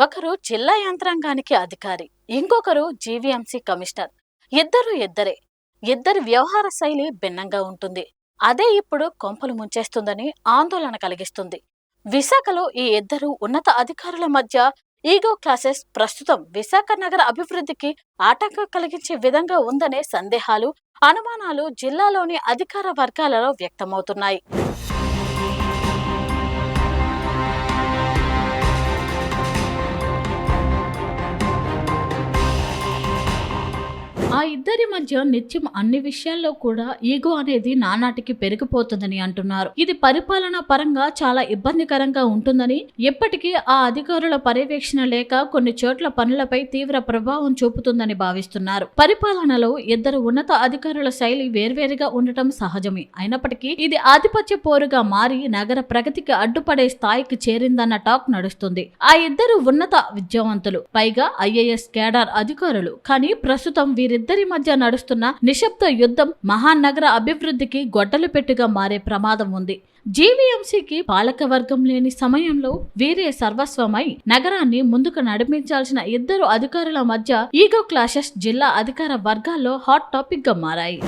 ఒకరు జిల్లా యంత్రాంగానికి అధికారి, ఇంకొకరు జీవీఎంసీ కమిషనర్. ఇద్దరే. ఇద్దరి వ్యవహార శైలి భిన్నంగా ఉంటుంది. అదే ఇప్పుడు కొంపలు ముంచేస్తుందని ఆందోళన కలిగిస్తుంది. విశాఖలో ఈ ఇద్దరు ఉన్నత అధికారుల మధ్య ఈగో క్లాసెస్ ప్రస్తుతం విశాఖ నగర అభివృద్ధికి ఆటంకం కలిగించే విధంగా ఉందనే సందేహాలు, అనుమానాలు జిల్లాలోని అధికార వర్గాలలో వ్యక్తమవుతున్నాయి. ఆ ఇద్దరి మధ్య నిత్యం అన్ని విషయాల్లో కూడా ఈగో అనేది నానాటికి పెరిగిపోతుందని అంటున్నారు. ఇది పరిపాలనా పరంగా చాలా ఇబ్బందికరంగా ఉంటుందని, ఎప్పటికీ ఆ అధికారుల పర్యవేక్షణ లేక కొన్ని చోట్ల పనులపై తీవ్ర ప్రభావం చూపుతుందని భావిస్తున్నారు. పరిపాలనలో ఇద్దరు ఉన్నత అధికారుల శైలి వేర్వేరుగా ఉండటం సహజమే. అయినప్పటికీ ఇది ఆధిపత్య పోరుగా మారి నగర ప్రగతికి అడ్డుపడే స్థాయికి చేరిందన్న టాక్ నడుస్తుంది. ఆ ఇద్దరు ఉన్నత విద్యావంతులు, పైగా ఐఏఎస్ కేడర్ అధికారులు. కానీ ప్రస్తుతం వీరిద్దరి మధ్య నడుస్తున్న నిశ్శబ్ద యుద్ధం మహానగర అభివృద్ధికి గొడ్డలి పెట్టుగా మారే ప్రమాదం ఉంది. జీవీఎంసీకి పాలకవర్గం లేని సమయంలో వీరే సర్వస్వమై నగరాన్ని ముందుకు నడిపించాల్సిన ఇద్దరు అధికారుల మధ్య ఈగో క్లాషెస్ జిల్లా అధికార వర్గాల్లో హాట్ టాపిక్ గా మారాయి.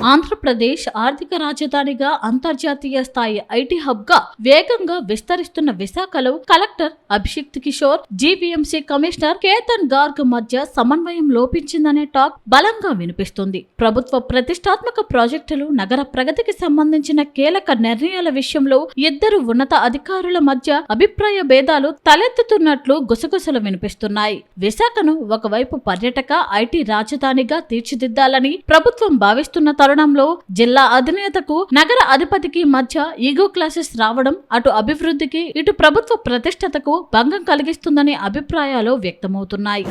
ఆంధ్రప్రదేశ్ ఆర్థిక రాజధానిగా, అంతర్జాతీయ స్థాయి ఐటీ హబ్ గా వేగంగా విస్తరిస్తున్న విశాఖలో collector Abhishikt Kishore, GVMC commissioner Ketan Garg మధ్య సమన్వయం లోపించిందనే టాక్ బలంగా వినిపిస్తుంది. ప్రభుత్వ ప్రతిష్టాత్మక ప్రాజెక్టులు, నగర ప్రగతికి సంబంధించిన కీలక నిర్ణయాల విషయంలో ఇద్దరు ఉన్నత అధికారుల మధ్య అభిప్రాయ భేదాలు తలెత్తుతున్నట్లు గుసగుసలు వినిపిస్తున్నాయి. విశాఖను ఒకవైపు పర్యాటక, ఐటీ రాజధానిగా తీర్చిదిద్దాలని ప్రభుత్వం భావిస్తున్న తరుణంలో జిల్లా అధినేతకు, నగర అధిపతికి మధ్య ఈగో క్లాసెస్ రావడం అటు అభివృద్ధికి, ఇటు ప్రభుత్వ ప్రతిష్టతకు భంగం కలిగిస్తుందనే అభిప్రాయాలు వ్యక్తమవుతున్నాయి.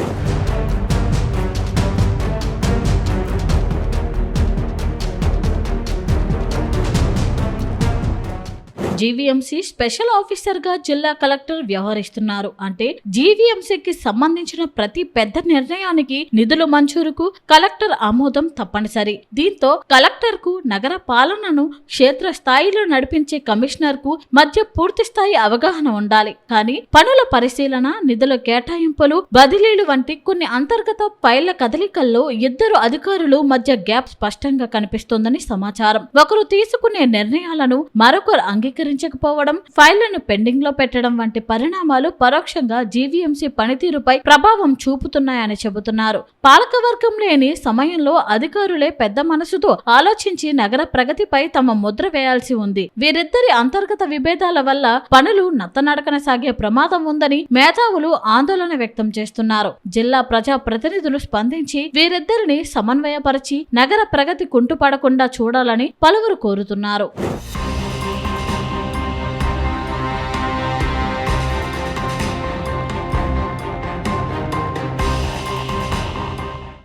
జీవీఎంసీ స్పెషల్ ఆఫీసర్ గా జిల్లా కలెక్టర్ వ్యవహరిస్తున్నారు. అంటే జీవీఎంసీకి సంబంధించిన ప్రతి పెద్ద నిర్ణయానికి, నిధుల మంజూరుకు కలెక్టర్ ఆమోదం తప్పనిసరి. దీంతో కలెక్టర్ కు, నగర పాలనను క్షేత్ర స్థాయిలో నడిపించే కమిషనర్ కు మధ్య పూర్తి స్థాయి అవగాహన ఉండాలి. కానీ పనుల పరిశీలన, నిధుల కేటాయింపులు, బదిలీలు వంటి కొన్ని అంతర్గత ఫైళ్ల కదలికల్లో ఇద్దరు అధికారులు మధ్య గ్యాప్ స్పష్టంగా కనిపిస్తోందని సమాచారం. ఒకరు తీసుకునే నిర్ణయాలను మరొకరు అంగీకరించకపోవడం, ఫైళ్లను పెండింగ్ లో పెట్టడం వంటి పరిణామాలు పరోక్షంగా జీవీఎంసీ పనితీరుపై ప్రభావం చూపుతున్నాయని చెబుతున్నారు. పాలకవర్గం లేని సమయంలో అధికారులే పెద్ద మనసుతో ఆలోచించి నగర ప్రగతిపై తమ ముద్ర వేయాల్సి ఉంది. వీరిద్దరి అంతర్గత విభేదాల వల్ల పనులు నత్తనడకన సాగే ప్రమాదం ఉందని మేధావులు ఆందోళన వ్యక్తం చేస్తున్నారు. జిల్లా ప్రజా ప్రతినిధులు స్పందించి వీరిద్దరిని సమన్వయపరిచి నగర ప్రగతి కుంటుపడకుండా చూడాలని పలువురు కోరుతున్నారు.